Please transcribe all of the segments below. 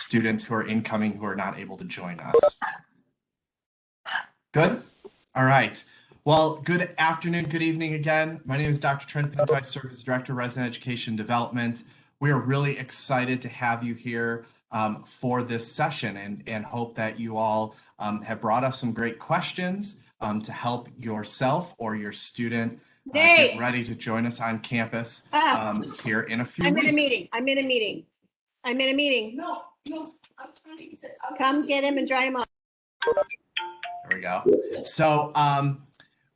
students who are incoming who are not able to join us. Good? All right. Well, good afternoon, good evening again. My name is Dr. Trent Pinto. I serve as Director of Resident Education Development. We are really excited to have you here for this session and hope that you all have brought us some great questions to help yourself or your student get ready to join us on campus here in a few weeks. I'm in a meeting. No, I'm trying to say. Come get him and dry him off. There we go. So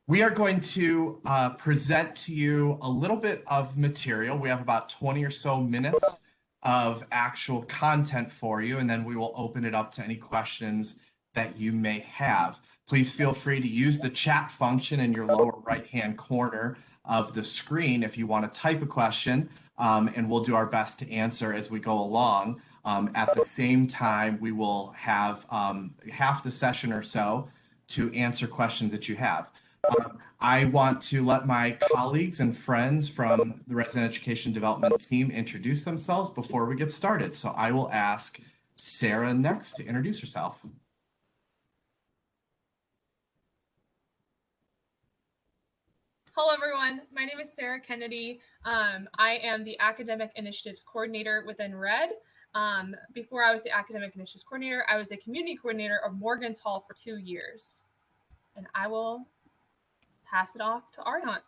we are going to present to you a little bit of material. We have about 20 or so minutes of actual content for you, and then we will open it up to any questions that you may have. Please feel free to use the chat function in your lower right-hand corner of the screen if you want to type a question, and we'll do our best to answer as we go along. At the same time, we will have half the session or so to answer questions that you have. I want to let my colleagues and friends from the Resident Education Development team introduce themselves before we get started. So I will ask Sarah next to introduce herself. Hello, everyone. My name is Sarah Kennedy. I am the Academic Initiatives Coordinator within RED. Before I was the Academic Initiatives Coordinator, I was a Community Coordinator of Morgan's Hall for 2 years. And I will pass it off to Arihan.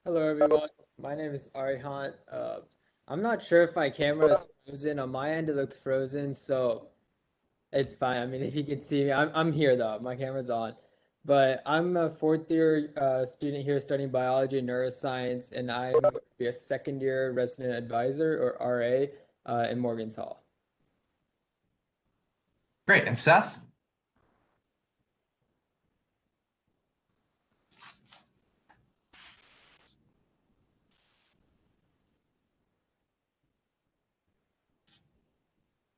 Hello, everyone. My name is Arihan. I'm not sure if my camera is frozen. On my end, it looks frozen, so it's fine. I mean, if you can see me, I'm here though. My camera's on. But I'm a fourth-year student here studying biology and neuroscience, and I'm going to be a second-year resident advisor, or RA, in Morgan's Hall. Great. And Seth?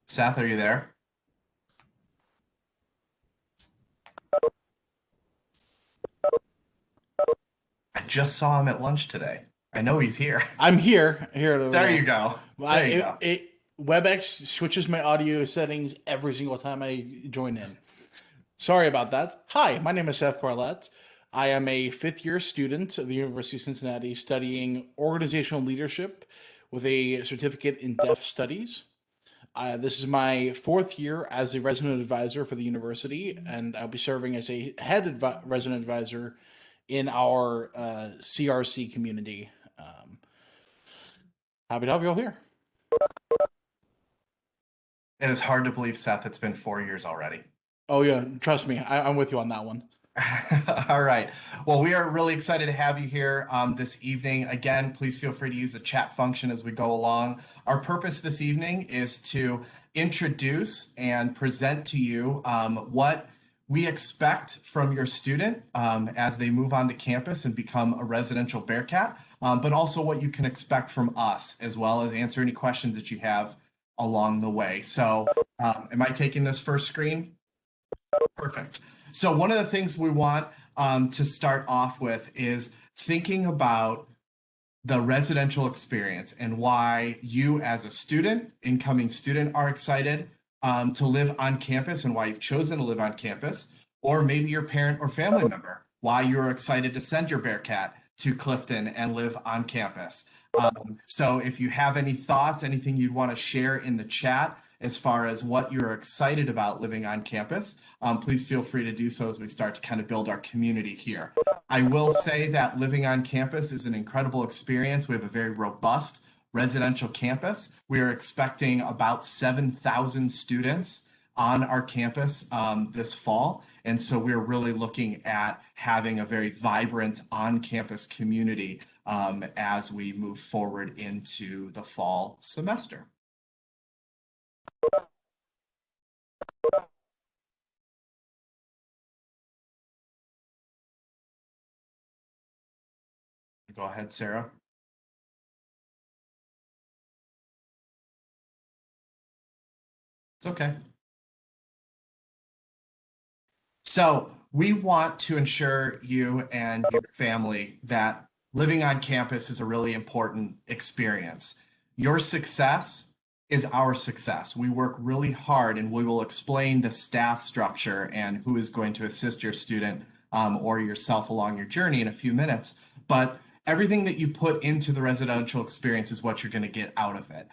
Seth, are you there? I just saw him at lunch today. I know he's here. I'm here. There you go. There you go. WebEx switches my audio settings every single time I join in. Sorry about that. Hi, my name is Seth Corlett. I am a fifth-year student at the University of Cincinnati studying organizational leadership with a certificate in deaf studies. This is my fourth year as a resident advisor for the university, and I'll be serving as a resident advisor in our CRC community. Happy to have you all here. It is hard to believe, Seth, it's been 4 years already. Oh yeah, trust me, I'm with you on that one. All right. Well, we are really excited to have you here this evening. Again, please feel free to use the chat function as we go along. Our purpose this evening is to introduce and present to you what we expect from your student as they move onto campus and become a residential Bearcat, but also what you can expect from us, as well as answer any questions that you have along the way. So am I taking this first screen? Perfect. So one of the things we want to start off with is thinking about the residential experience and why you as a student, incoming student, are excited to live on campus and why you've chosen to live on campus, or maybe your parent or family member, why you're excited to send your Bearcat to Clifton and live on campus. So if you have any thoughts, anything you'd want to share in the chat as far as what you're excited about living on campus, please feel free to do so as we start to kind of build our community here. I will say that living on campus is an incredible experience. We have a very robust residential campus. We are expecting about 7,000 students on our campus this fall. And so we're really looking at having a very vibrant on-campus community as we move forward into the fall semester. Go ahead, Sarah. It's okay. So we want to ensure you and your family that living on campus is a really important experience. Your success is our success. We work really hard, and we will explain the staff structure and who is going to assist your student or yourself along your journey in a few minutes. But everything that you put into the residential experience is what you're going to get out of it.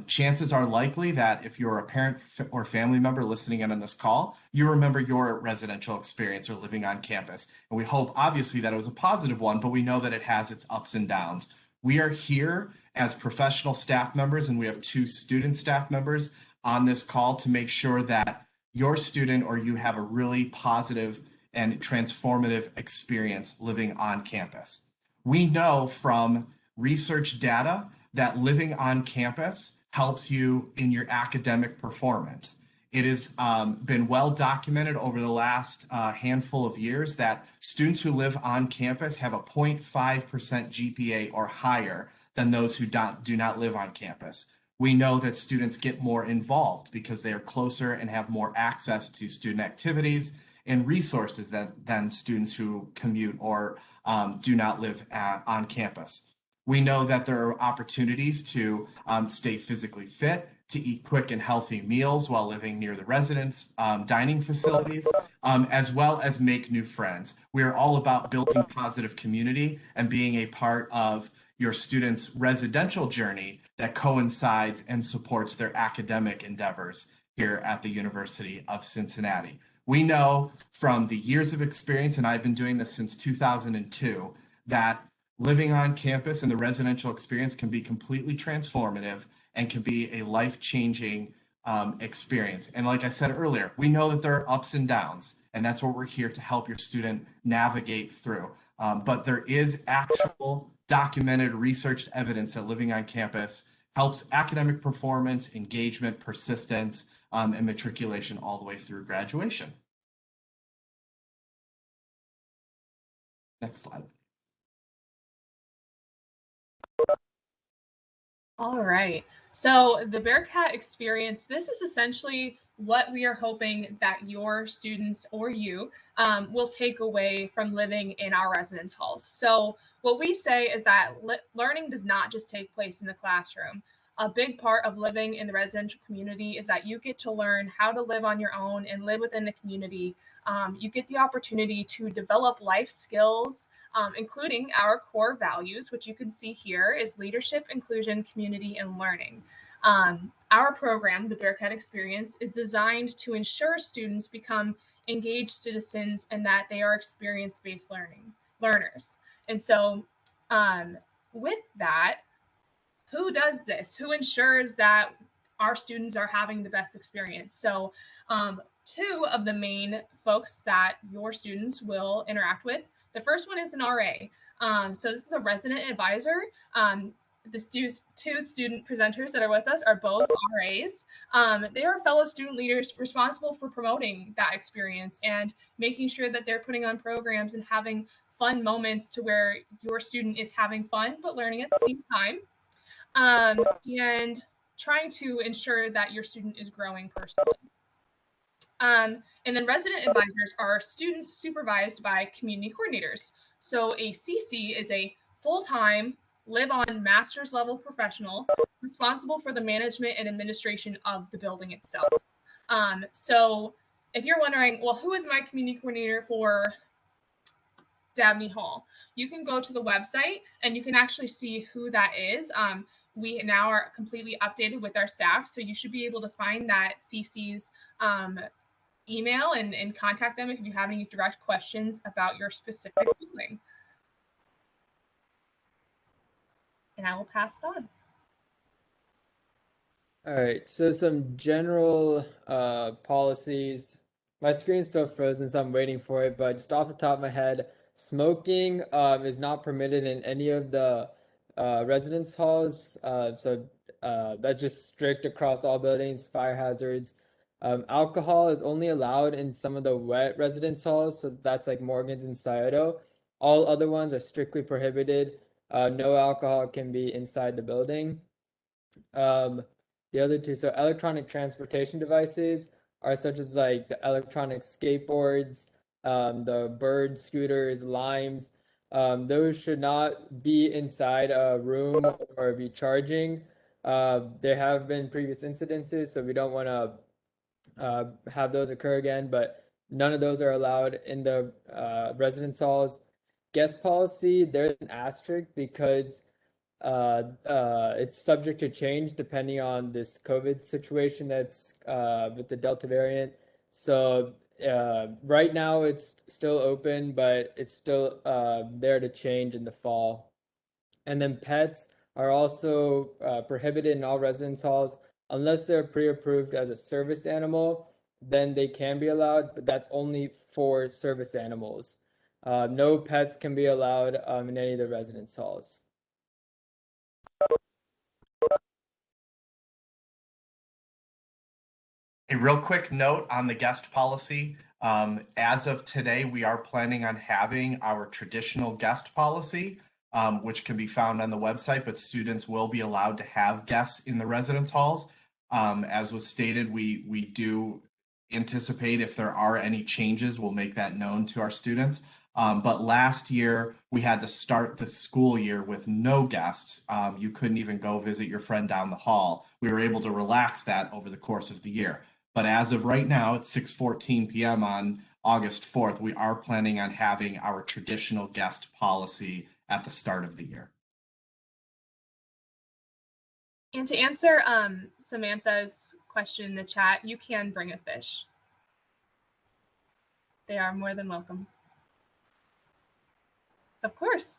Chances are likely that if you're a parent or family member listening in on this call, you remember your residential experience or living on campus. And we hope, obviously, that it was a positive one, but we know that it has its ups and downs. We are here as professional staff members, and we have 2 student staff members on this call to make sure that your student or you have a really positive and transformative experience living on campus. We know from research data that living on campus helps you in your academic performance. It has been well documented over the last handful of years that students who live on campus have a 0.5% GPA or higher than those who do not live on campus. We know that students get more involved because they are closer and have more access to student activities and resources than students who commute or do not live on campus. We know that there are opportunities to stay physically fit, to eat quick and healthy meals while living near the residence dining facilities, as well as make new friends. We are all about building positive community and being a part of your students' residential journey that coincides and supports their academic endeavors here at the University of Cincinnati. We know from the years of experience, and I've been doing this since 2002, that living on campus and the residential experience can be completely transformative and can be a life-changing experience. And like I said earlier, we know that there are ups and downs, and that's what we're here to help your student navigate through. But there is actual documented researched evidence that living on campus helps academic performance, engagement, persistence, and matriculation all the way through graduation. Next slide. All right. So the Bearcat Experience, this is essentially what we are hoping that your students or you will take away from living in our residence halls. So what we say is that learning does not just take place in the classroom. A big part of living in the residential community is that you get to learn how to live on your own and live within the community. You get the opportunity to develop life skills, including our core values, which you can see here is leadership, inclusion, community, and learning. Our program, the Bearcat Experience, is designed to ensure students become engaged citizens and that they are experience-based learners. And so with that, who does this? Who ensures that our students are having the best experience? So 2 of the main folks that your students will interact with. The first one is an RA. So this is a resident advisor. The 2 student presenters that are with us are both RAs. They are fellow student leaders responsible for promoting that experience and making sure that they're putting on programs and having fun moments to where your student is having fun but learning at the same time. And trying to ensure that your student is growing personally. And then resident advisors are students supervised by community coordinators. So a CC is a full-time, live-on master's level professional responsible for the management and administration of the building itself. So if you're wondering, well, who is my community coordinator for Dabney Hall? You can go to the website and you can actually see who that is. We now are completely updated with our staff, so you should be able to find that CC's email and contact them if you have any direct questions about your specific building. And I will pass it on. All right, so some general policies. My screen's still frozen, so I'm waiting for it, but just off the top of my head, smoking is not permitted in any of the residence halls. So that's just strict across all buildings, fire hazards. Alcohol is only allowed in some of the wet residence halls, so that's like Morgan's and Scioto. All other ones are strictly prohibited. No alcohol can be inside the building. The other 2, so electronic transportation devices are such as like the electronic skateboards, the bird scooters, limes. Those should not be inside a room or be charging. There have been previous incidences, so we don't want to have those occur again, but none of those are allowed in the residence halls. Guest policy, there's an asterisk because it's subject to change depending on this COVID situation that's with the Delta variant. So right now it's still open, but it's still there to change in the fall. And then pets are also prohibited in all residence halls unless they're pre-approved as a service animal, then they can be allowed, but that's only for service animals. No pets can be allowed in any of the residence halls. A real quick note on the guest policy. As of today, we are planning on having our traditional guest policy, which can be found on the website, but students will be allowed to have guests in the residence halls. As was stated, we do anticipate if there are any changes, we'll make that known to our students. But last year, we had to start the school year with no guests. You couldn't even go visit your friend down the hall. We were able to relax that over the course of the year. But as of right now, at 6:14 p.m. on August 4th, we are planning on having our traditional guest policy at the start of the year. And to answer Samantha's question in the chat, you can bring a fish. They are more than welcome. Of course.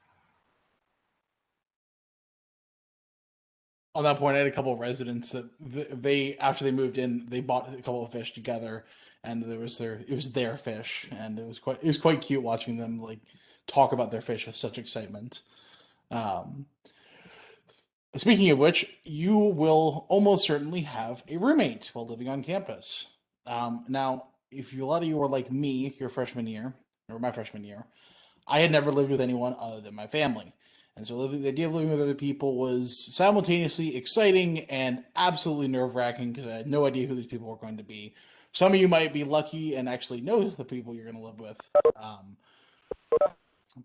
On that point, I had a couple of residents that they after they moved in, they bought a couple of fish together, and it was their fish, and it was quite cute watching them like talk about their fish with such excitement. Speaking of which, you will almost certainly have a roommate while living on campus. Now, if a lot of you were like me your freshman year or my freshman year, I had never lived with anyone other than my family. And so the idea of living with other people was simultaneously exciting and absolutely nerve-wracking because I had no idea who these people were going to be. Some of you might be lucky and actually know the people you're going to live with.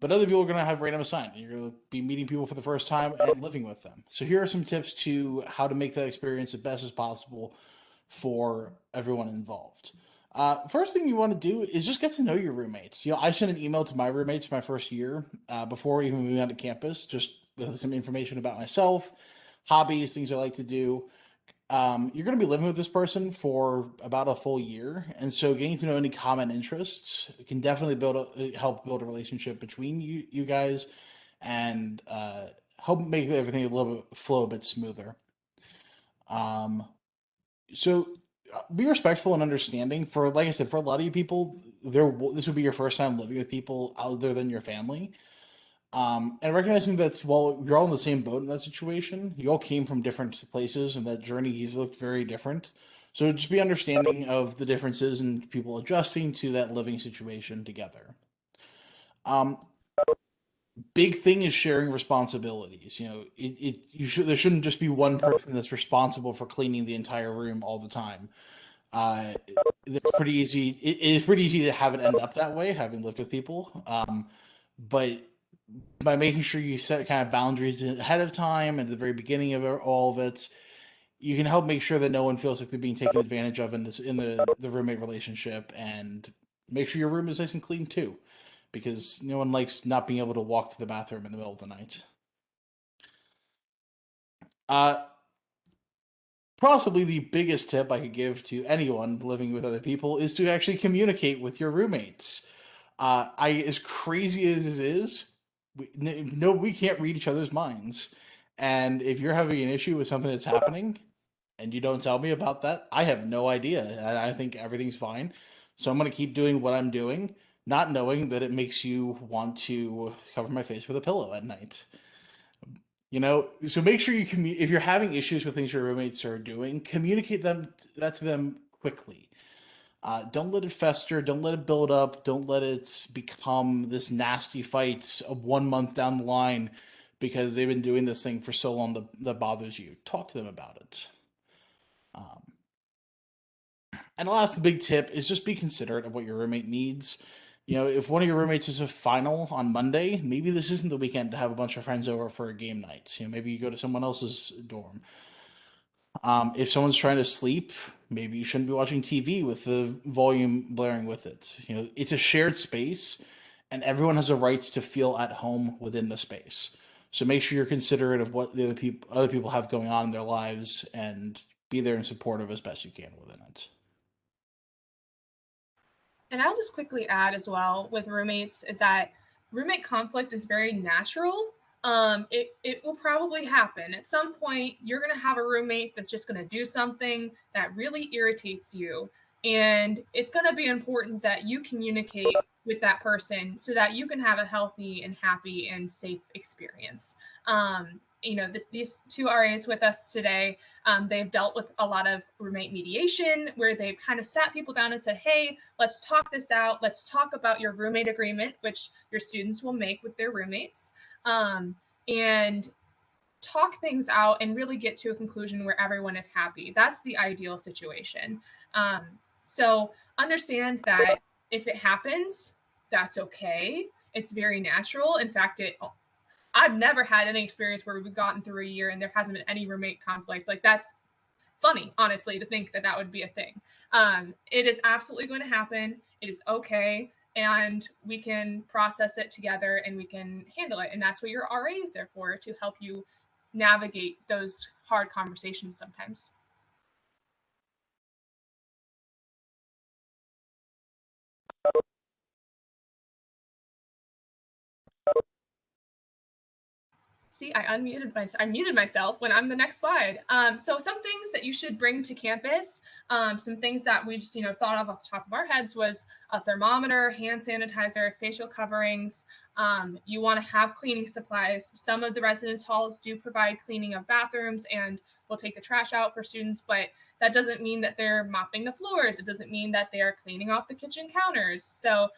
But other people are going to have random assignments. You're going to be meeting people for the first time and living with them. So here are some tips to how to make that experience as best as possible for everyone involved. First thing you want to do is just get to know your roommates. I sent an email to my roommates my first year before even moving onto campus, just with some information about myself, hobbies, things I like to do. You're going to be living with this person for about a full year, and so getting to know any common interests can definitely help build a relationship between you guys, and help make everything a little bit flow a bit smoother. So be respectful and understanding. For like I said, for a lot of you people, this would be your first time living with people other than your family. And recognizing that while you're all in the same boat in that situation, you all came from different places, and that journey has looked very different. So just be understanding of the differences and people adjusting to that living situation together. Um, Big thing is sharing responsibilities. There shouldn't just be one person that's responsible for cleaning the entire room all the time. Uh, it's pretty easy. It is pretty easy to have it end up that way, having lived with people. But by making sure you set kind of boundaries ahead of time at the very beginning of all of it, you can help make sure that no one feels like they're being taken advantage of in the roommate relationship, and make sure your room is nice and clean too, because no one likes not being able to walk to the bathroom in the middle of the night. Possibly the biggest tip I could give to anyone living with other people is to actually communicate with your roommates. As crazy as it is, we can't read each other's minds. And if you're having an issue with something that's happening and you don't tell me about that, I have no idea. And I think everything's fine. So I'm going to keep doing what I'm doing, not knowing that it makes you want to cover my face with a pillow at night. So make sure if you're having issues with things your roommates are doing, communicate that to them quickly. Don't let it fester. Don't let it build up. Don't let it become this nasty fight of 1 month down the line because they've been doing this thing for so long that bothers you. Talk to them about it. And the last big tip is just be considerate of what your roommate needs. If one of your roommates is a final on Monday, maybe this isn't the weekend to have a bunch of friends over for a game night. Maybe you go to someone else's dorm. If someone's trying to sleep, maybe you shouldn't be watching TV with the volume blaring with it. You know, it's a shared space, and everyone has a right to feel at home within the space. So make sure you're considerate of what the other people have going on in their lives, and be there and supportive as best you can within it. And I'll just quickly add as well with roommates is that roommate conflict is very natural. It will probably happen at some point. You're going to have a roommate that's just going to do something that really irritates you, and it's going to be important that you communicate with that person so that you can have a healthy and happy and safe experience. These two RAs with us today, they've dealt with a lot of roommate mediation where they've kind of sat people down and said, hey, let's talk this out. Let's talk about your roommate agreement, which your students will make with their roommates, and talk things out and really get to a conclusion where everyone is happy. That's the ideal situation. So understand that if it happens, that's okay. It's very natural. In fact, I've never had any experience where we've gotten through a year and there hasn't been any roommate conflict. Like, that's funny, honestly, to think that that would be a thing. It is absolutely going to happen. It is okay. And we can process it together and we can handle it. And that's what your RA is there for, to help you navigate those hard conversations sometimes. See, I muted myself when I'm the next slide. So some things that you should bring to campus, some things that we just thought of off the top of our heads was a thermometer, hand sanitizer, facial coverings. You want to have cleaning supplies. Some of the residence halls do provide cleaning of bathrooms and will take the trash out for students, but that doesn't mean that they're mopping the floors. It doesn't mean that they are cleaning off the kitchen counters. So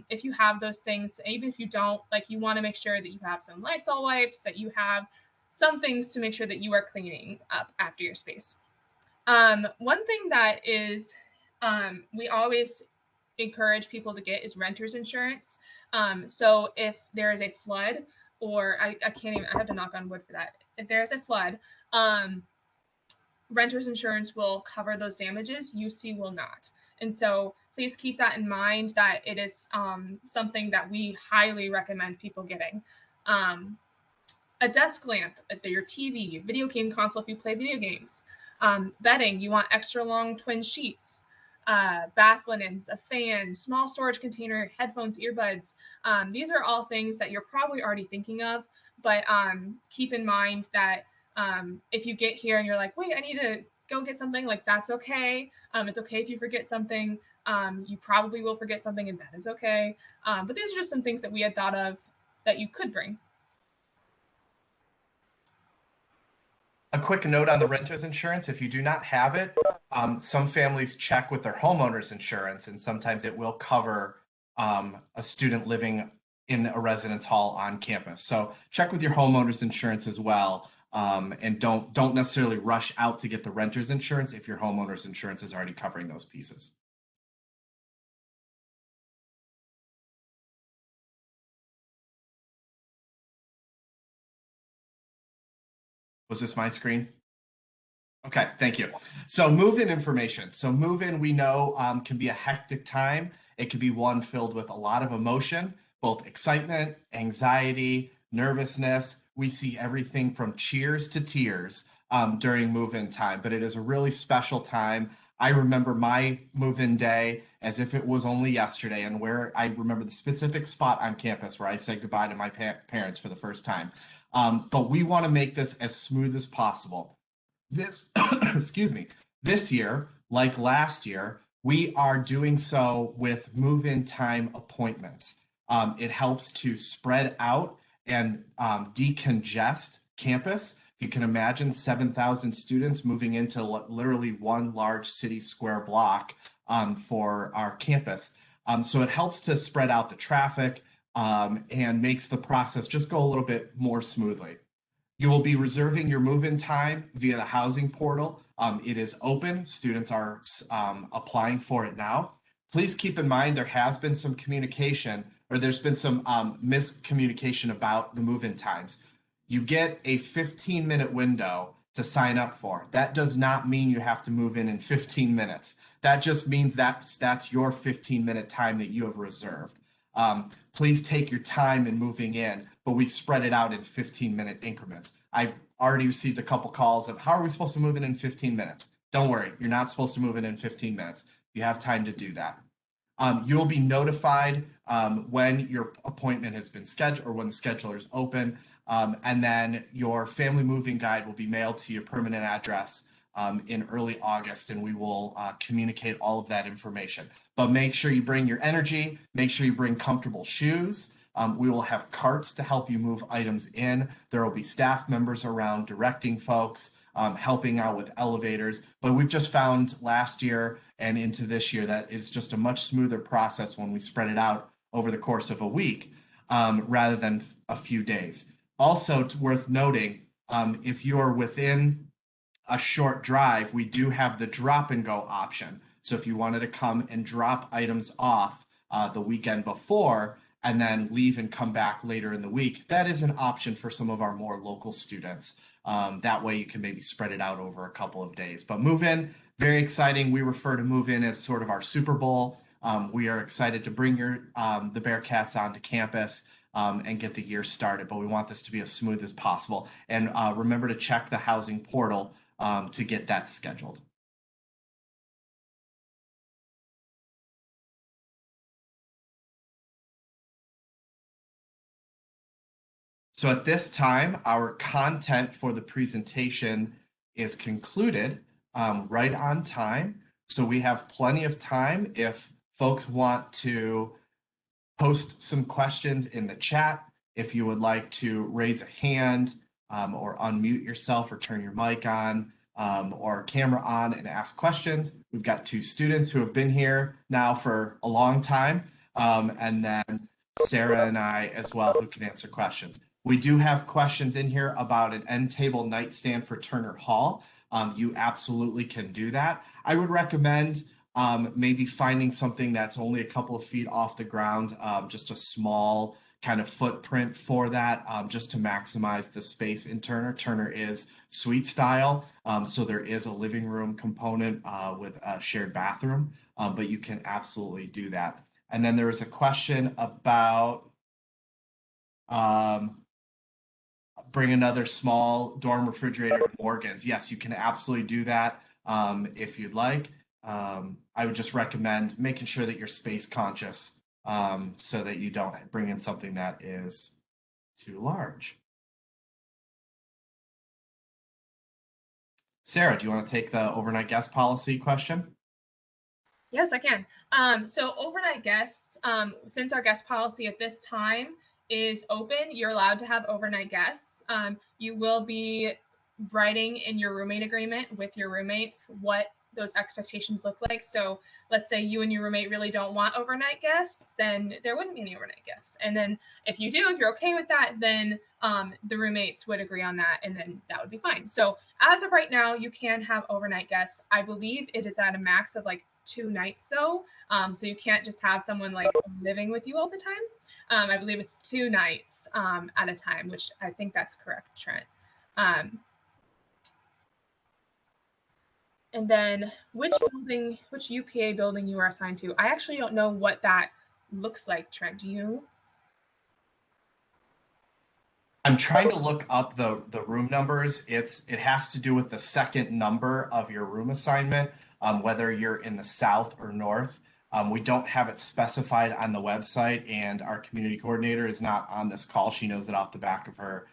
if you have those things, even if you don't, you want to make sure that you have some Lysol wipes, that you have some things to make sure that you are cleaning up after your space. One thing that is we always encourage people to get is renter's insurance. So if there is a flood, or I can't even, I have to knock on wood for that. If there is a flood, renter's insurance will cover those damages. UC will not. And so please keep that in mind, that it is something that we highly recommend people getting. A desk lamp, your TV, video game console if you play video games. Bedding, you want extra long twin sheets. Bath linens, a fan, small storage container, headphones, earbuds. These are all things that you're probably already thinking of, but keep in mind that if you get here and you're like, wait, I need to go get something, that's okay. It's okay if you forget something. You probably will forget something, and that is okay. But these are just some things that we had thought of that you could bring. A quick note on the renter's insurance: if you do not have it, some families check with their homeowner's insurance, and sometimes it will cover a student living in a residence hall on campus. So check with your homeowner's insurance as well, and don't necessarily rush out to get the renter's insurance if your homeowner's insurance is already covering those pieces. Was this my screen? Okay, thank you. So move-in information. So move-in, we know, can be a hectic time. It could be one filled with a lot of emotion, both excitement, anxiety, nervousness. We see everything from cheers to tears during move-in time, but it is a really special time. I remember my move-in day as if it was only yesterday, and where I remember the specific spot on campus where I said goodbye to my parents for the first time. But we want to make this as smooth as possible. This, excuse me, this year, like last year, we are doing so with move-in time appointments. It helps to spread out and decongest campus. You can imagine 7,000 students moving into literally one large city square block for our campus. So it helps to spread out the traffic and makes the process just go a little bit more smoothly. You will be reserving your move-in time via the housing portal. It is open. Students are applying for it now. Please keep in mind there has been some communication, or there's been some miscommunication about the move-in times. You get a 15-minute window to sign up for. That does not mean you have to move in 15 minutes. That just means that's your 15-minute time that you have reserved. Please take your time in moving in, but we spread it out in 15-minute increments. I've already received a couple calls of how are we supposed to move in 15 minutes? Don't worry, you're not supposed to move in 15 minutes. You have time to do that. You'll be notified when your appointment has been scheduled or when the scheduler is open. And then your family moving guide will be mailed to your permanent address in early August, and we will communicate all of that information. But make sure you bring your energy, make sure you bring comfortable shoes. We will have carts to help you move items in. There will be staff members around directing folks, helping out with elevators. But we've just found last year and into this year that it's just a much smoother process when we spread it out over the course of a week rather than a few days. Also worth noting, if you're within a short drive, we do have the drop and go option. So if you wanted to come and drop items off the weekend before and then leave and come back later in the week, that is an option for some of our more local students. That way you can maybe spread it out over a couple of days. But move in, very exciting. We refer to move in as sort of our Super Bowl. We are excited to bring the Bearcats onto campus and get the year started, but we want this to be as smooth as possible. And remember to check the housing portal to get that scheduled. So at this time, our content for the presentation is concluded right on time. So we have plenty of time if folks want to post some questions in the chat. If you would like to raise a hand or unmute yourself or turn your mic on or camera on and ask questions. We've got two students who have been here now for a long time, and then Sarah and I as well who can answer questions. We do have questions in here about an end table nightstand for Turner Hall. You absolutely can do that. I would recommend maybe finding something that's only a couple of feet off the ground, just a small kind of footprint for that, just to maximize the space in Turner. Turner is suite style, so there is a living room component with a shared bathroom, but you can absolutely do that. And then there was a question about bring another small dorm refrigerator to Morgan's. Yes, you can absolutely do that if you'd like. I would just recommend making sure that you're space conscious so that you don't bring in something that is too large. Sarah, do you want to take the overnight guest policy question? Yes, I can. So overnight guests, since our guest policy at this time is open, you're allowed to have overnight guests. You will be writing in your roommate agreement with your roommates what those expectations look like. So let's say you and your roommate really don't want overnight guests, then there wouldn't be any overnight guests. And then if you do, if you're okay with that, then the roommates would agree on that, and then that would be fine. So as of right now, you can have overnight guests. I believe it is at a max of like 2 nights though. So you can't just have someone like living with you all the time. I believe it's 2 nights at a time, which I think that's correct, Trent. And then which UPA building you are assigned to? I actually don't know what that looks like, Trent. Do you? I'm trying to look up the room numbers. It has to do with the second number of your room assignment, whether you're in the south or north. We don't have it specified on the website, and our community coordinator is not on this call. She knows it off the back of her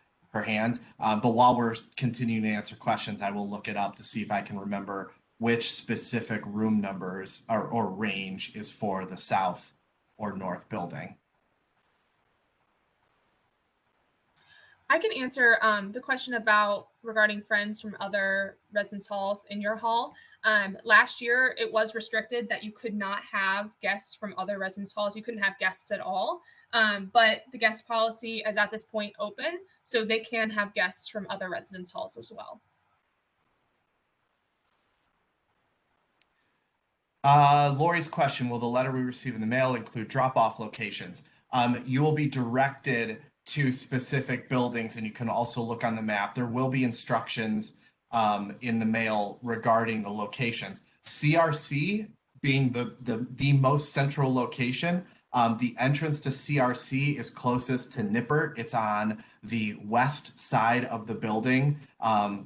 hand. But while we're continuing to answer questions, I will look it up to see if I can remember which specific room numbers or range is for the south or north building. I can answer the question regarding friends from other residence halls in your hall. Last year, it was restricted that you could not have guests from other residence halls. You couldn't have guests at all. But the guest policy is at this point open, so they can have guests from other residence halls as well. Lori's question, will the letter we receive in the mail include drop-off locations? You will be directed to specific buildings, and you can also look on the map. There will be instructions in the mail regarding the locations. CRC being the most central location. The entrance to CRC is closest to Nippert. It's on the west side of the building,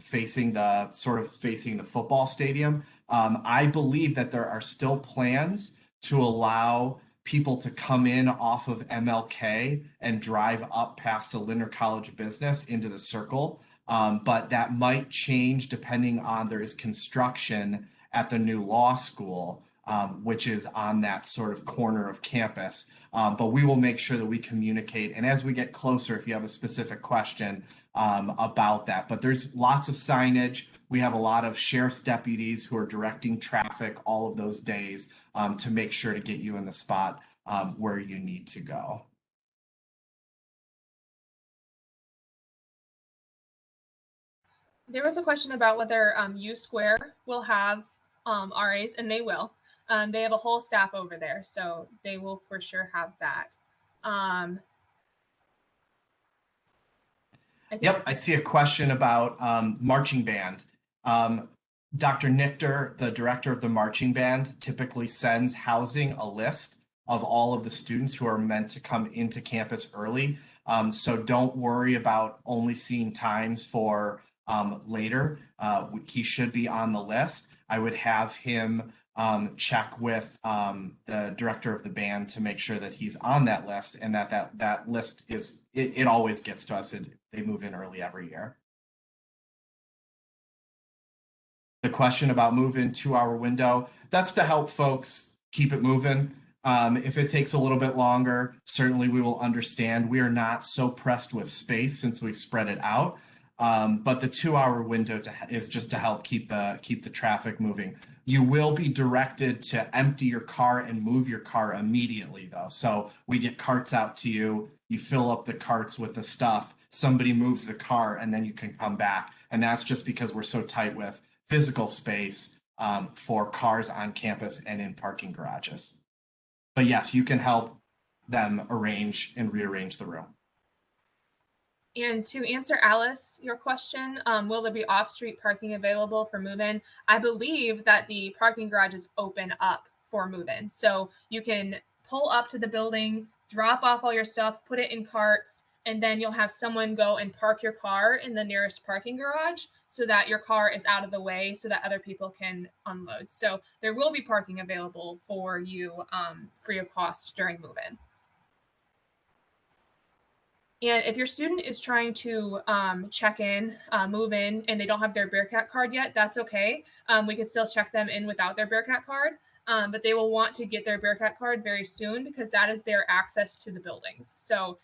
facing the football stadium. I believe that there are still plans to allow people to come in off of MLK and drive up past the Linder College of Business into the circle. But that might change depending on there is construction at the new law school, which is on that sort of corner of campus. But we will make sure that we communicate. And as we get closer, if you have a specific question about that, but there's lots of signage. We have a lot of sheriff's deputies who are directing traffic all of those days to make sure to get you in the spot where you need to go. There was a question about whether U Square will have RAs, and they will. They have a whole staff over there, so they will for sure have that. Yep, I see a question about marching band. Dr. Nichter, the director of the marching band, typically sends housing a list of all of the students who are meant to come into campus early. So don't worry about only seeing times for later. He should be on the list. I would have him check with the director of the band to make sure that he's on that list, and that list is, it always gets to us, and they move in early every year. The question about move-in 2-hour window, that's to help folks keep it moving. If it takes a little bit longer, certainly we will understand. We are not so pressed with space since we've spread it out. But the 2-hour window is just to help keep the traffic moving. You will be directed to empty your car and move your car immediately, though. So we get carts out to you. You fill up the carts with the stuff. Somebody moves the car, and then you can come back. And that's just because we're so tight with physical space for cars on campus and in parking garages. But yes, you can help them arrange and rearrange the room. And to answer Alice, your question, will there be off-street parking available for move-in? I believe that the parking garages open up for move-in. So you can pull up to the building, drop off all your stuff, put it in carts, and then you'll have someone go and park your car in the nearest parking garage so that your car is out of the way so that other people can unload. So there will be parking available for you free of cost during move-in. And if your student is trying to check in, move in, and they don't have their Bearcat card yet, that's okay. We can still check them in without their Bearcat card, but they will want to get their Bearcat card very soon because that is their access to the buildings. So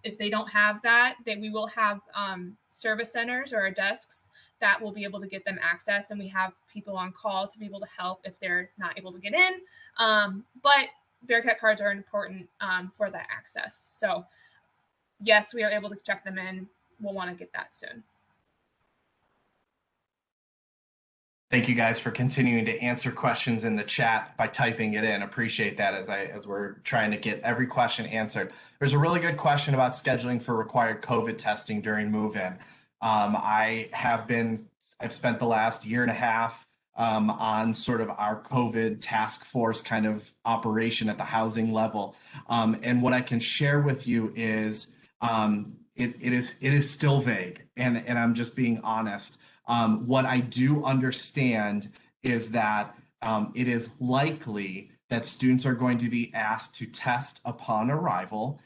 if they don't have that, then we will have service centers or desks that will be able to get them access, and we have people on call to be able to help if they're not able to get in. But Bearcat cards are important for that access. So yes, we are able to check them in. We'll want to get that soon. Thank you guys for continuing to answer questions in the chat by typing it in. Appreciate that as we're trying to get every question answered. There's a really good question about scheduling for required COVID testing during move-in. I've spent the last year and a half on sort of our COVID task force kind of operation at the housing level. And what I can share with you is it is still vague, and I'm just being honest. What I do understand is that it is likely that students are going to be asked to test upon arrival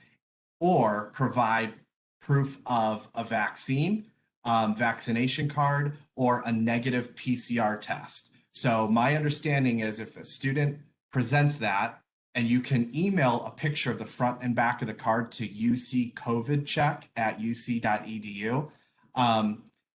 or provide proof of a vaccine, vaccination card, or a negative PCR test. So my understanding is if a student presents that, and you can email a picture of the front and back of the card to uccovidcheck@uc.edu.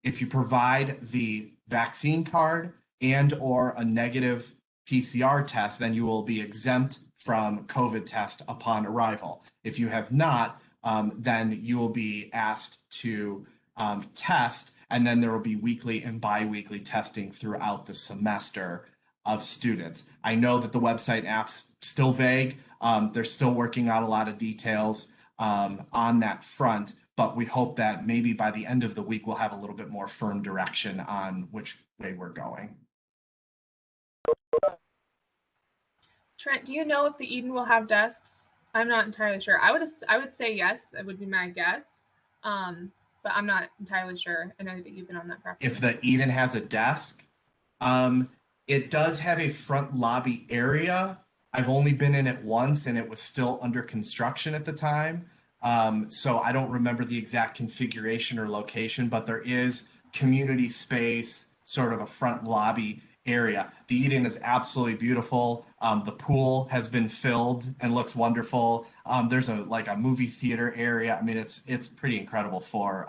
If you provide the vaccine card and or a negative PCR test, then you will be exempt from COVID test upon arrival. If you have not, then you will be asked to test, and then there will be weekly and bi-weekly testing throughout the semester of students. I know that the website app's still vague. They're still working out a lot of details on that front, but we hope that maybe by the end of the week, we'll have a little bit more firm direction on which way we're going. Trent, do you know if the Eden will have desks? I'm not entirely sure. I would say yes. That would be my guess. But I'm not entirely sure. I know that you've been on that property. If the Eden has a desk, it does have a front lobby area. I've only been in it once, and it was still under construction at the time. So I don't remember the exact configuration or location, but there is community space, sort of a front lobby area. The Eden is absolutely beautiful. The pool has been filled and looks wonderful. There's a movie theater area. I mean, it's pretty incredible for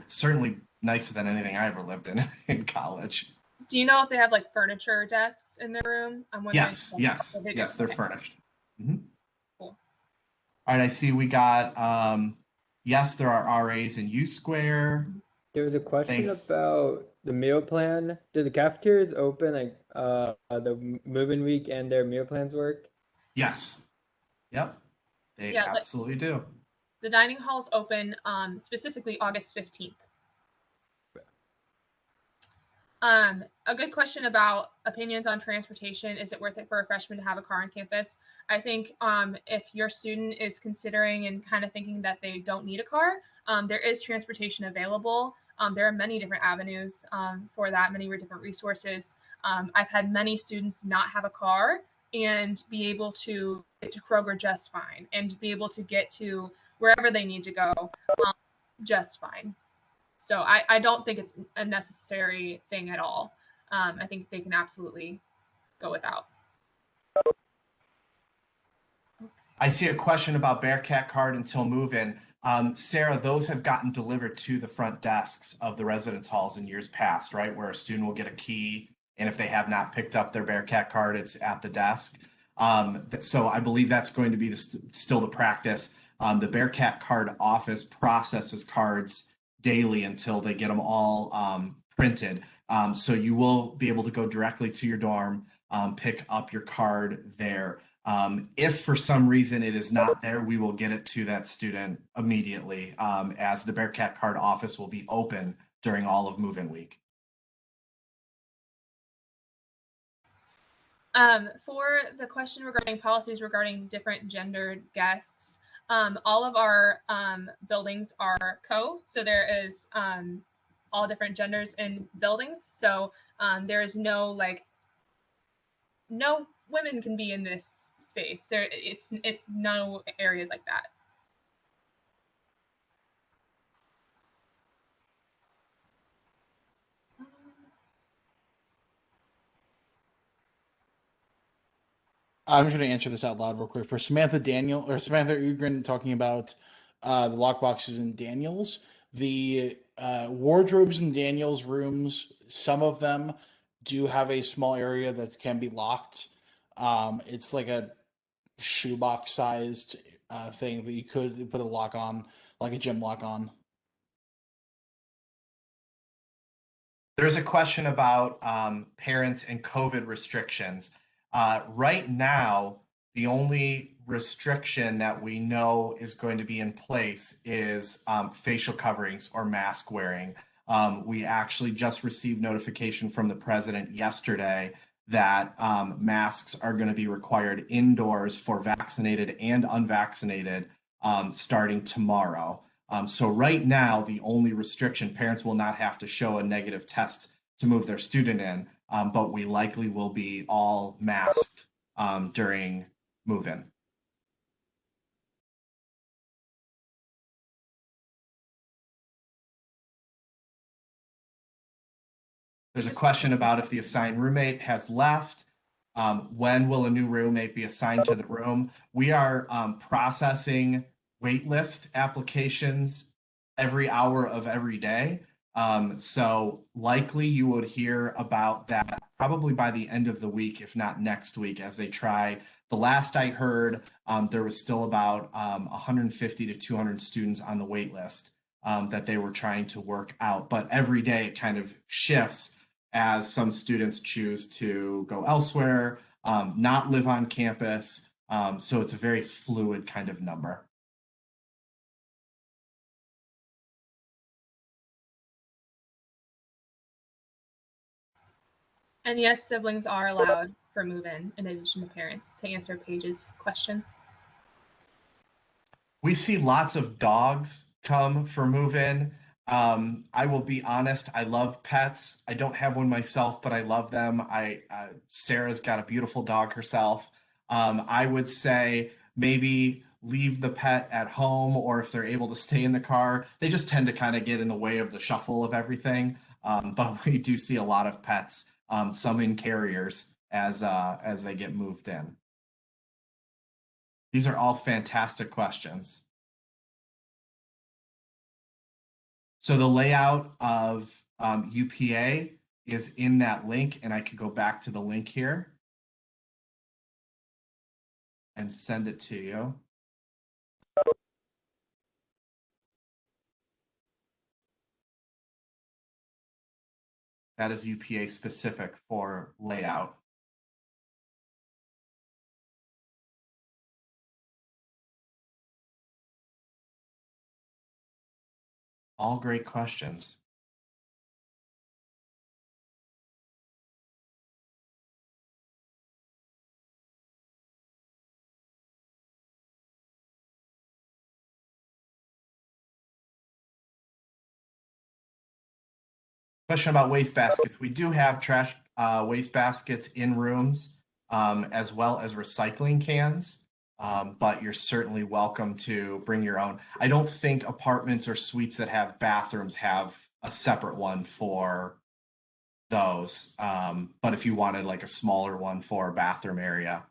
certainly nicer than anything I ever lived in college. Do you know if they have like furniture desks in their room? I'm wondering. Yes, They do. yes, they're Okay. furnished. Mhm. Cool. All right, I see we got, yes, there are RAs in U Square. There was a question Thanks. about the meal plan. Do the cafeterias open like the move-in week and their meal plans work? Yes. Yep. They Yeah, absolutely do. the dining hall's open specifically August 15th. A good question about opinions on transportation. Is it worth it for a freshman to have a car on campus? I think if your student is considering and kind of thinking that they don't need a car, there is transportation available. There are many different avenues for that, many different resources. I've had many students not have a car and be able to get to Kroger just fine and be able to get to wherever they need to go just fine. So I don't think it's a necessary thing at all. I think they can absolutely go without. I see a question about Bearcat card until move-in. Sarah, those have gotten delivered to the front desks of the residence halls in years past, right? Where a student will get a key, and if they have not picked up their Bearcat card, it's at the desk. So I believe that's going to be still the practice. The Bearcat card office processes cards daily until they get them all printed. So you will be able to go directly to your dorm, pick up your card there. If for some reason it is not there, we will get it to that student immediately, as the Bearcat card office will be open during all of move-in week. For the question regarding policies regarding different gendered guests, all of our buildings are so there is all different genders in buildings. So there is no no women can be in this space. It's no areas like that. I'm just going to answer this out loud real quick. For Samantha Ugrin talking about the lockboxes in Daniels, the wardrobes in Daniels rooms, some of them do have a small area that can be locked. It's like a shoebox sized thing that you could put a lock on, like a gym lock on. There's a question about parents and COVID restrictions. Right now, the only restriction that we know is going to be in place is facial coverings or mask wearing. We actually just received notification from the president yesterday that masks are going to be required indoors for vaccinated and unvaccinated starting tomorrow. So right now, the only restriction, parents will not have to show a negative test to move their student in, but we likely will be all masked during move-in. There's a question about if the assigned roommate has left. When will a new roommate be assigned to the room? We are processing waitlist applications every hour of every day. So likely you would hear about that probably by the end of the week, if not next week, as they try. The last I heard, there was still about 150 to 200 students on the wait list that they were trying to work out. But every day it kind of shifts as some students choose to go elsewhere, not live on campus. So it's a very fluid kind of number. And yes, siblings are allowed for move-in in addition to parents, to answer Paige's question. We see lots of dogs come for move-in. I will be honest, I love pets. I don't have one myself, but I love them. Sarah's got a beautiful dog herself. I would say maybe leave the pet at home, or if they're able to stay in the car, they just tend to kind of get in the way of the shuffle of everything. But we do see a lot of pets, some in carriers as they get moved in. These are all fantastic questions. So the layout of UPA is in that link, and I could go back to the link here and send it to you. That is UPA specific for layout. All great questions. Question about waste baskets. We do have trash waste baskets in rooms, as well as recycling cans. But you're certainly welcome to bring your own. I don't think apartments or suites that have bathrooms have a separate one for those. But if you wanted like a smaller one for a bathroom area.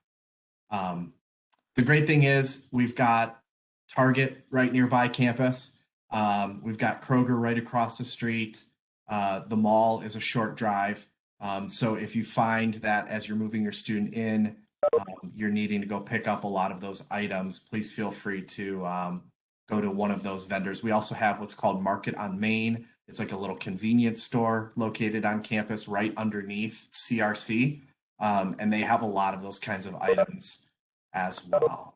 The great thing is we've got Target right nearby campus. We've got Kroger right across the street. The mall is a short drive. So if you find that as you're moving your student in, you're needing to go pick up a lot of those items, please feel free to go to one of those vendors. We also have what's called Market on Main. It's like a little convenience store located on campus right underneath CRC. And they have a lot of those kinds of items as well.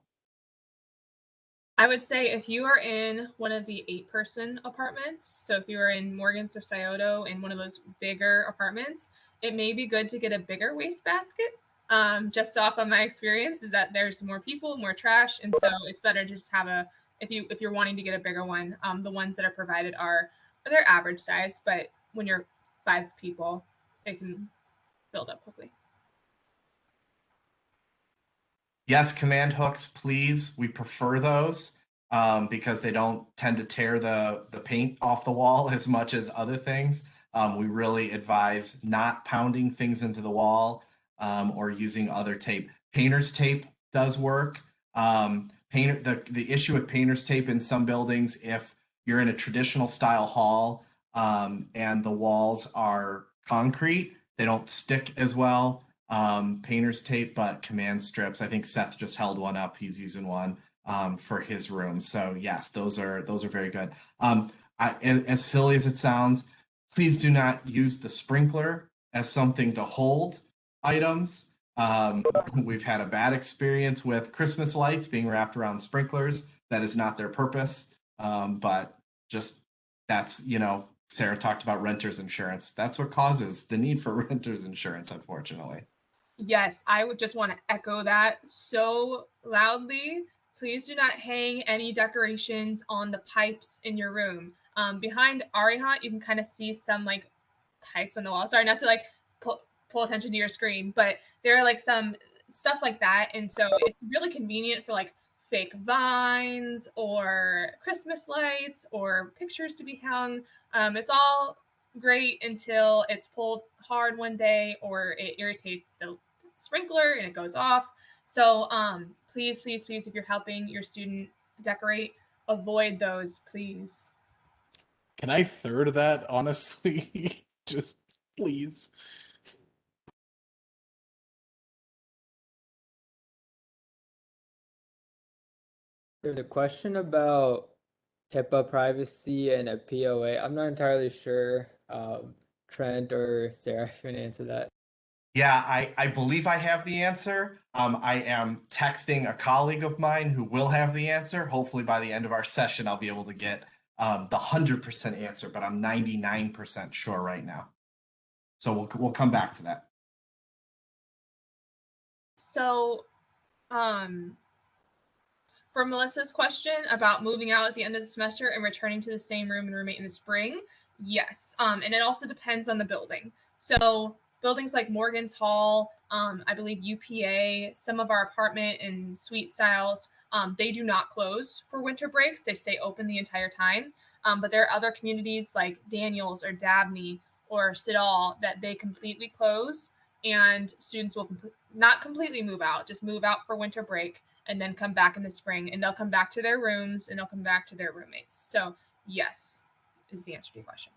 I would say if you are in one of the 8-person apartments, so if you are in Morgan's or Scioto in one of those bigger apartments, it may be good to get a bigger waste basket. Just off of my experience is that there's more people, more trash, and so it's better to just have a, if you're wanting to get a bigger one, the ones that are provided they're average size, but when you're 5 people, it can build up quickly. Yes, command hooks, please. We prefer those because they don't tend to tear the paint off the wall as much as other things. We really advise not pounding things into the wall or using other tape. Painter's tape does work. The issue with painter's tape in some buildings, if you're in a traditional style hall and the walls are concrete, they don't stick as well. Painter's tape, but command strips. I think Seth just held one up. He's using one for his room. So yes, those are very good. As silly as it sounds, please do not use the sprinkler as something to hold items. We've had a bad experience with Christmas lights being wrapped around sprinklers. That is not their purpose. But just that's, Sarah talked about renter's insurance. That's what causes the need for renter's insurance, unfortunately. Yes, I would just want to echo that so loudly. Please do not hang any decorations on the pipes in your room. Behind Arihant, you can kind of see some like pipes on the wall. Sorry, not to like pull attention to your screen, but there are like some stuff like that. And so it's really convenient for like fake vines or Christmas lights or pictures to be hung. It's all great until it's pulled hard one day or it irritates the sprinkler and it goes off. So please, please, please, if you're helping your student decorate, avoid those, please. Can I third that, honestly? Just please. There's a question about HIPAA privacy and a POA. I'm not entirely sure. Trent or Sarah, if you can answer that. Yeah, I believe I have the answer. I am texting a colleague of mine who will have the answer. Hopefully by the end of our session, I'll be able to get the 100% answer, but I'm 99% sure right now. So we'll come back to that. So, for Melissa's question about moving out at the end of the semester and returning to the same room and roommate in the spring, yes. And it also depends on the building. So buildings like Morgan's Hall, I believe UPA, some of our apartment and suite styles, they do not close for winter breaks. They stay open the entire time. But there are other communities like Daniels or Dabney or Siddall that they completely close, and students will not completely move out, just move out for winter break and then come back in the spring, and they'll come back to their rooms and they'll come back to their roommates. So yes, is the answer to your question.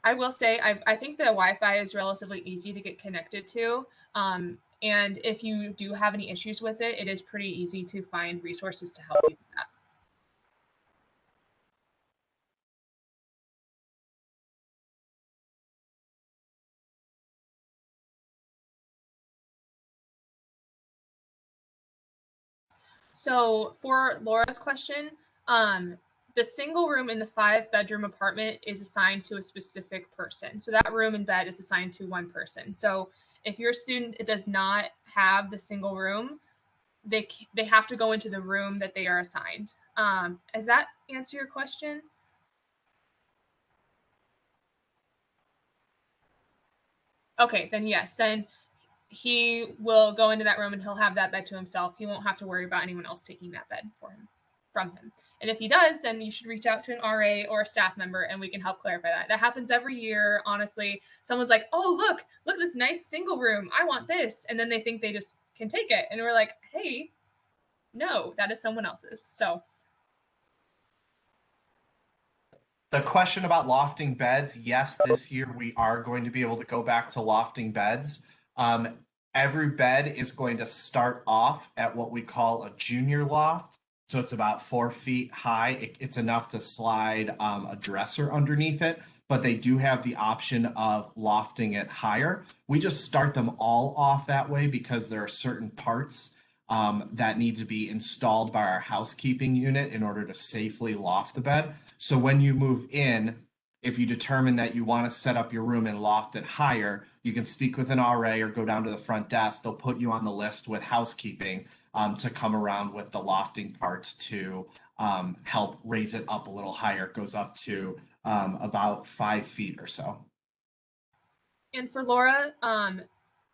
I will say, I think the Wi-Fi is relatively easy to get connected to. And if you do have any issues with it, it is pretty easy to find resources to help you with that. So for Laura's question, the single room in the 5-bedroom apartment is assigned to a specific person. So that room and bed is assigned to one person. So if your student does not have the single room, they have to go into the room that they are assigned. Does that answer your question? Okay, then yes, then he will go into that room and he'll have that bed to himself. He won't have to worry about anyone else taking that bed from him. And if he does, then you should reach out to an RA or a staff member and we can help clarify that. That happens every year, honestly. Someone's like, oh, look at this nice single room. I want this. And then they think they just can take it. And we're like, hey, no, that is someone else's. So The question about lofting beds, yes, this year we are going to be able to go back to lofting beds. Every bed is going to start off at what we call a junior loft. So it's about 4 feet high. It's enough to slide a dresser underneath it, but they do have the option of lofting it higher. We just start them all off that way because there are certain parts that need to be installed by our housekeeping unit in order to safely loft the bed. So when you move in, if you determine that you want to set up your room and loft it higher, you can speak with an RA or go down to the front desk. They'll put you on the list with housekeeping to come around with the lofting parts to help raise it up a little higher. It goes up to about 5 feet or so. And for Laura,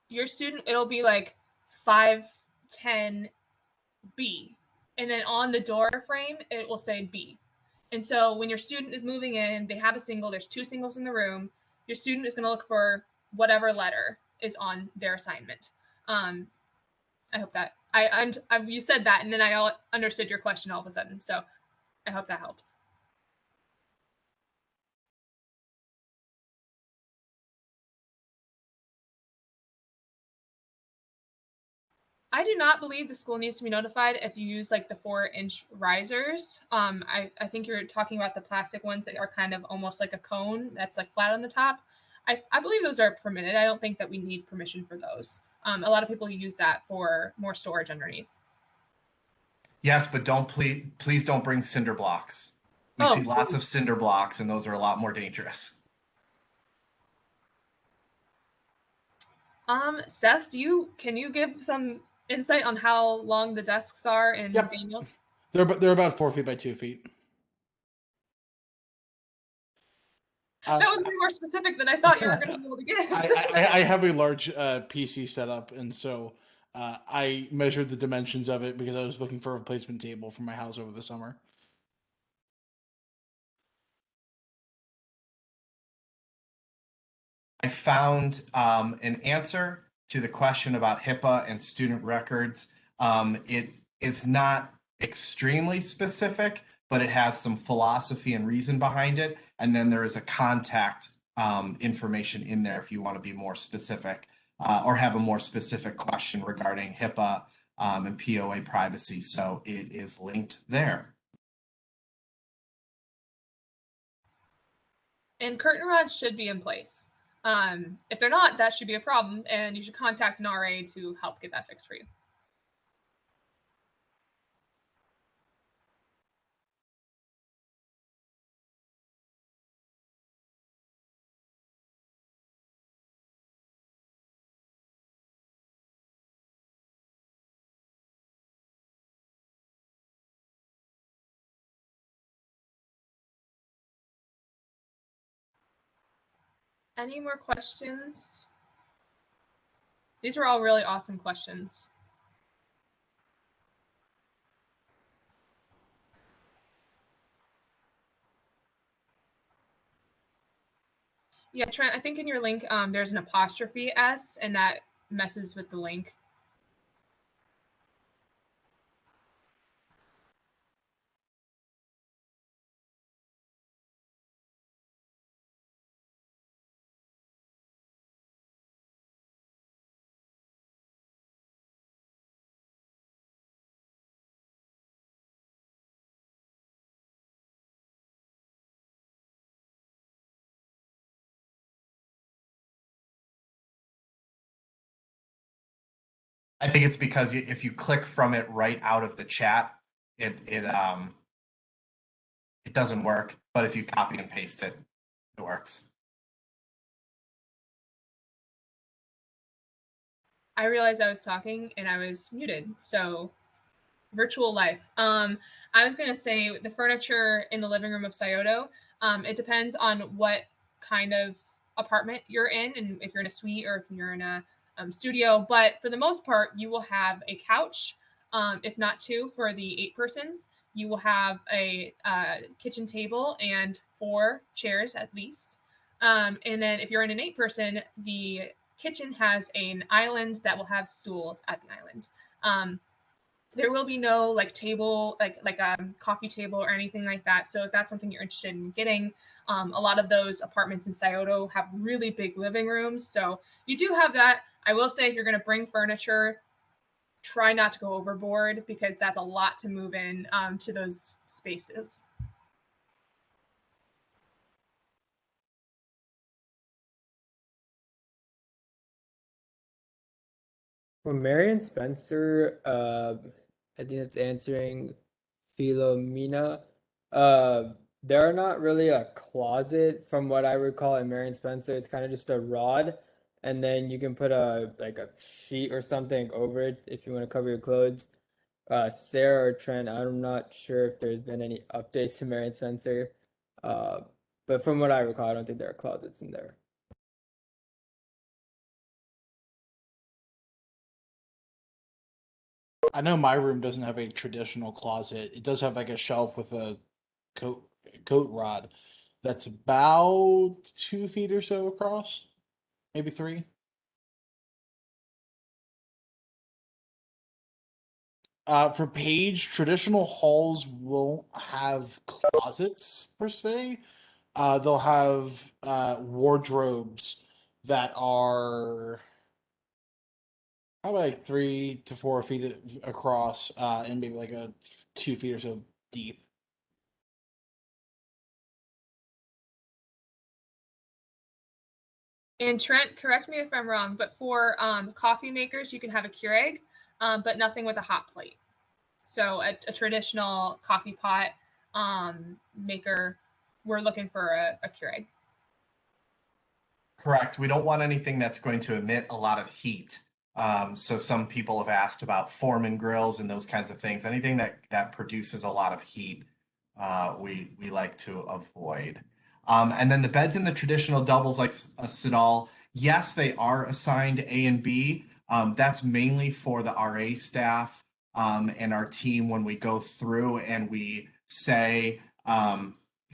your student, it'll be like 510B. And then on the door frame, it will say B. And so when your student is moving in, they have a single, there's 2 singles in the room. Your student is going to look for whatever letter is on their assignment. I hope that you said that, and then I understood your question all of a sudden. So I hope that helps. I do not believe the school needs to be notified if you use like the 4-inch risers. I think you're talking about the plastic ones that are kind of almost like a cone that's like flat on the top. I believe those are permitted. I don't think that we need permission for those. A lot of people use that for more storage underneath. Yes, but please don't bring cinder blocks. We see lots of cinder blocks, and those are a lot more dangerous. Seth, can you give some insight on how long the desks are in Daniels? They're about 4 feet by 2 feet. That was way more specific than I thought you were going to be able to give. I have a large PC setup, and so I measured the dimensions of it because I was looking for a replacement table for my house over the summer. I found an answer to the question about HIPAA and student records. It is not extremely specific, but it has some philosophy and reason behind it. And then there is a contact information in there if you want to be more specific or have a more specific question regarding HIPAA and POA privacy. So it is linked there. And curtain rods should be in place. If they're not, that should be a problem, and you should contact an RA to help get that fixed for you. Any more questions? These were all really awesome questions. Yeah, Trent, I think in your link, there's an apostrophe S, and that messes with the link. I think it's because if you click from it right out of the chat, it doesn't work. But if you copy and paste it, it works. I realized I was talking and I was muted. So virtual life. I was going to say the furniture in the living room of Scioto, it depends on what kind of apartment you're in, and if you're in a suite or if you're in a studio. But for the most part, you will have a couch, if not two, for the 8 persons. You will have a kitchen table and 4 chairs at least. And then if you're in an 8-person, the kitchen has an island that will have stools at the island. There will be no like table, like a coffee table or anything like that. So if that's something you're interested in getting, a lot of those apartments in Scioto have really big living rooms. So you do have that. I will say if you're going to bring furniture, try not to go overboard because that's a lot to move in to those spaces. For Marion Spencer, I think it's answering Philomena. They're not really a closet from what I recall in Marion Spencer. It's kind of just a rod, and then you can put a sheet or something over it if you want to cover your clothes. Sarah or Trent, I'm not sure if there's been any updates to Marion Spencer. But from what I recall, I don't think there are closets in there. I know my room doesn't have a traditional closet. It does have like a shelf with a coat rod that's about 2 feet or so across, maybe 3. For Page, traditional halls won't have closets per se. They'll have wardrobes that are probably like 3 to 4 feet across, and maybe like a 2 feet or so deep. And Trent, correct me if I'm wrong, but for coffee makers, you can have a Keurig, but nothing with a hot plate. So a traditional coffee pot maker, we're looking for a Keurig. Correct. We don't want anything that's going to emit a lot of heat. So some people have asked about Foreman grills and those kinds of things. Anything that produces a lot of heat, we like to avoid. And then the beds in the traditional doubles, like a Sidal, yes, they are assigned A and B. That's mainly for the RA staff and our team when we go through and we say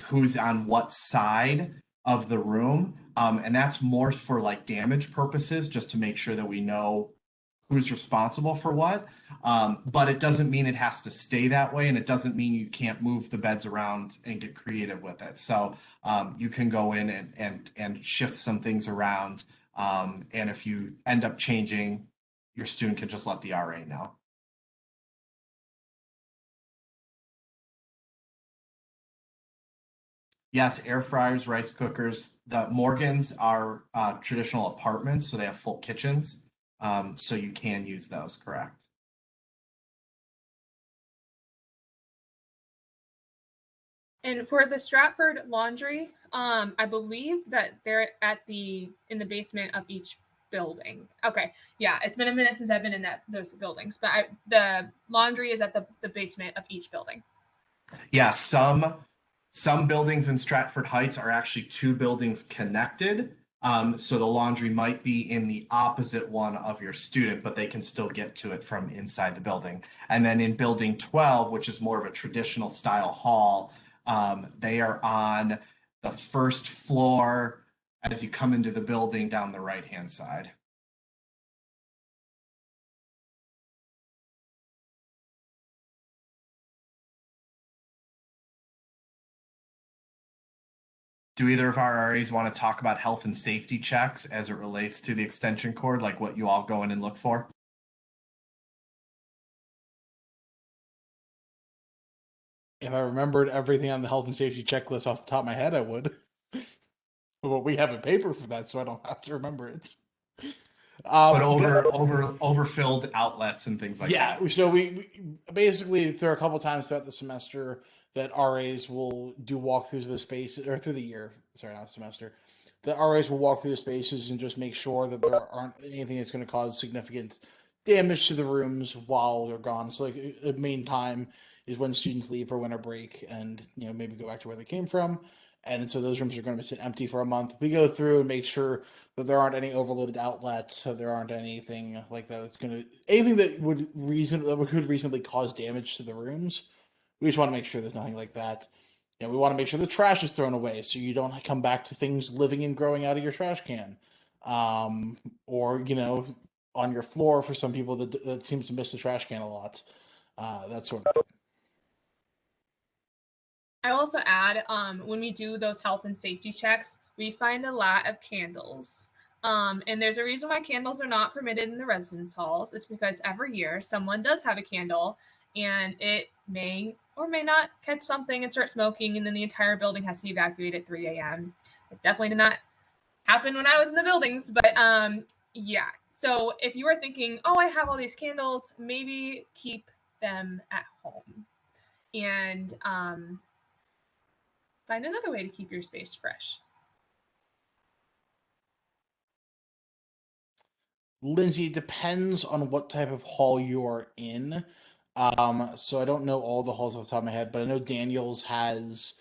who's on what side of the room. And that's more for like damage purposes, just to make sure that we know who's responsible for what. But it doesn't mean it has to stay that way, and it doesn't mean you can't move the beds around and get creative with it. So you can go in and shift some things around. And if you end up changing, your student can just let the RA know. Yes, air fryers, rice cookers. The Morgans are traditional apartments, so they have full kitchens. So you can use those, correct? And for the Stratford laundry, I believe that they're in the basement of each building. Okay, yeah, it's been a minute since I've been in those buildings, but the laundry is at the basement of each building. Yeah, some buildings in Stratford Heights are actually 2 buildings connected. So the laundry might be in the opposite one of your student, but they can still get to it from inside the building. And then in building 12, which is more of a traditional style hall, they are on the first floor as you come into the building down the right-hand side. Do either of our RAs want to talk about health and safety checks as it relates to the extension cord, like what you all go in and look for? If I remembered everything on the health and safety checklist off the top of my head, I would. But we have a paper for that, so I don't have to remember it. But overfilled outlets and things like yeah, that. so we basically, there are a couple times throughout the semester that RAs will do walkthroughs of the spaces, or through the year, sorry, not semester. The RAs will walk through the spaces and just make sure that there aren't anything that's going to cause significant damage to the rooms while they're gone. So, like, the main time is when students leave for winter break and, you know, maybe go back to where they came from. And so those rooms are going to sit empty for a month. We go through and make sure that there aren't any overloaded outlets, so there aren't anything like that that's going to anything that could reasonably cause damage to the rooms. We just want to make sure there's nothing like that. You know, we want to make sure the trash is thrown away, so you don't come back to things living and growing out of your trash can, or, you know, on your floor for some people that seems to miss the trash can a lot. That sort of thing. I also add, when we do those health and safety checks, we find a lot of candles. And there's a reason why candles are not permitted in the residence halls. It's because every year someone does have a candle and it may or may not catch something and start smoking, and then the entire building has to evacuate at 3 a.m. It definitely did not happen when I was in the buildings, but yeah. So if you are thinking, oh, I have all these candles, maybe keep them at home. And find another way to keep your space fresh. Lindsay, it depends on what type of hall you are in. So I don't know all the halls off the top of my head, but I know Daniels has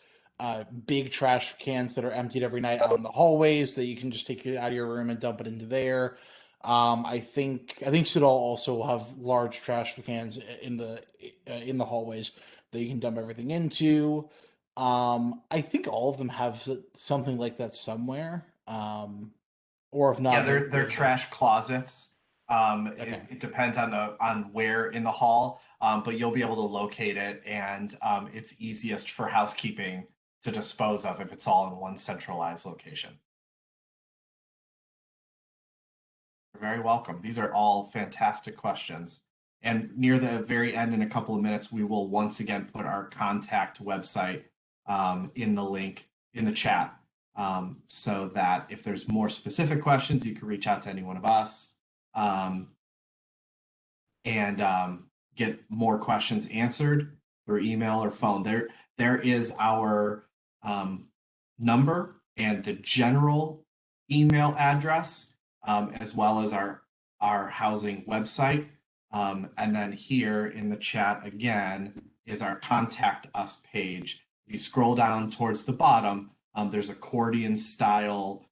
big trash cans that are emptied every night out in the hallways that you can just take it out of your room and dump it into there. I think Siddall also will have large trash cans in the hallways that you can dump everything into. I think all of them have something like that somewhere. Or if not, Yeah, they're trash closets. Okay. It depends on where in the hall, but you'll be able to locate it, and it's easiest for housekeeping to dispose of if it's all in one centralized location. You're very welcome. These are all fantastic questions. And near the very end, in a couple of minutes, we will once again put our contact website in the link in the chat, so that if there's more specific questions, you can reach out to any one of us, and get more questions answered through email or phone. There is our number and the general email address, as well as our housing website. And then here in the chat again is our contact us page. If you scroll down towards the bottom, there's accordion style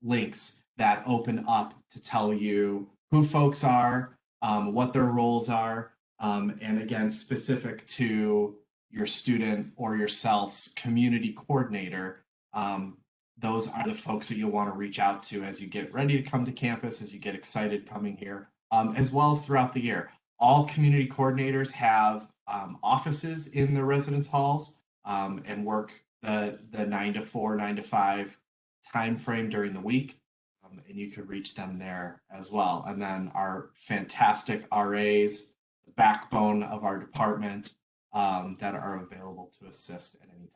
links that open up to tell you who folks are, what their roles are, and again, specific to your student or yourself's community coordinator. Those are the folks that you'll want to reach out to as you get ready to come to campus, as you get excited coming here, as well as throughout the year. All community coordinators have offices in the residence halls, and work the 9 to 4, 9 to 5 time frame during the week. And you could reach them there as well. And then our fantastic RAs, the backbone of our department, that are available to assist at any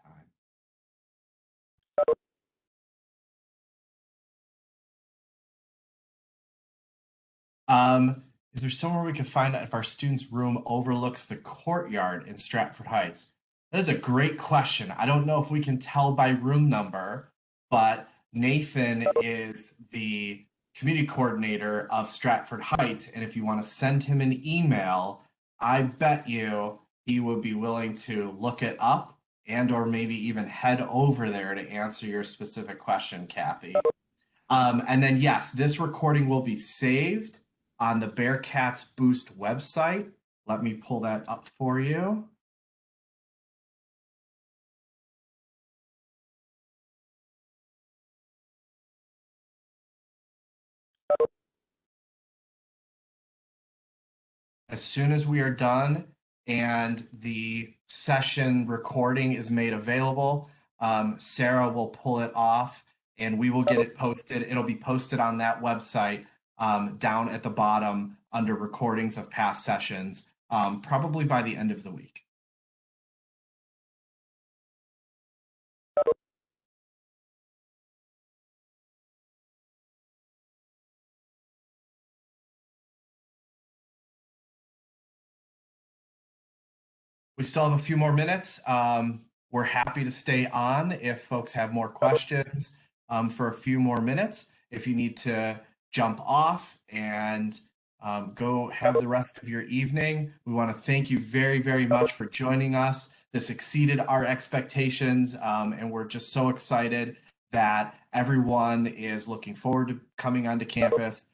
time. Is there somewhere we can find out if our student's room overlooks the courtyard in Stratford Heights? That is a great question. I don't know if we can tell by room number, but Nathan is the community coordinator of Stratford Heights. And if you want to send him an email, I bet you he would be willing to look it up and or maybe even head over there to answer your specific question, Kathy. And then, yes, this recording will be saved on the Bearcats Boost website. Let me pull that up for you. As soon as we are done and the session recording is made available, Sarah will pull it off and we will get it posted. It'll be posted on that website down at the bottom under recordings of past sessions, probably by the end of the week. We still have a few more minutes. We're happy to stay on if folks have more questions for a few more minutes. If you need to jump off and go have the rest of your evening, we want to thank you very, very much for joining us. This exceeded our expectations, and we're just so excited that everyone is looking forward to coming onto campus.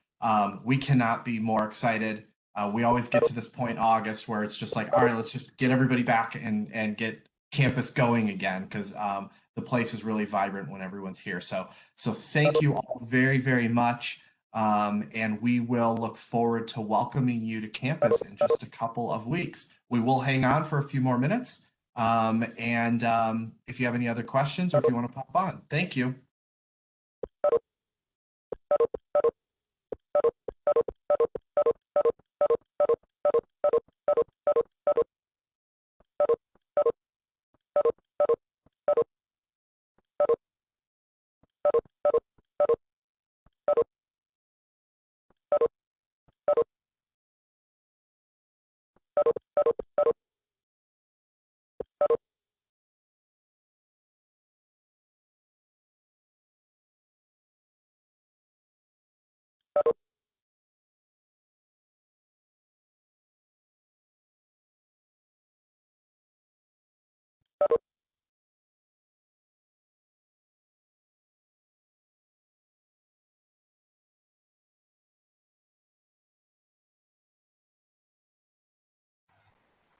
We cannot be more excited. We always get to this point in August where it's just like, all right, let's just get everybody back and get campus going again, because the place is really vibrant when everyone's here. So thank you all very, very much. And we will look forward to welcoming you to campus in just a couple of weeks. We will hang on for a few more minutes. If you have any other questions or if you want to pop on, thank you.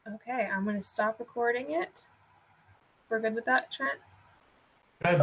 Okay, I'm going to stop recording it. We're good with that, Trent? Good.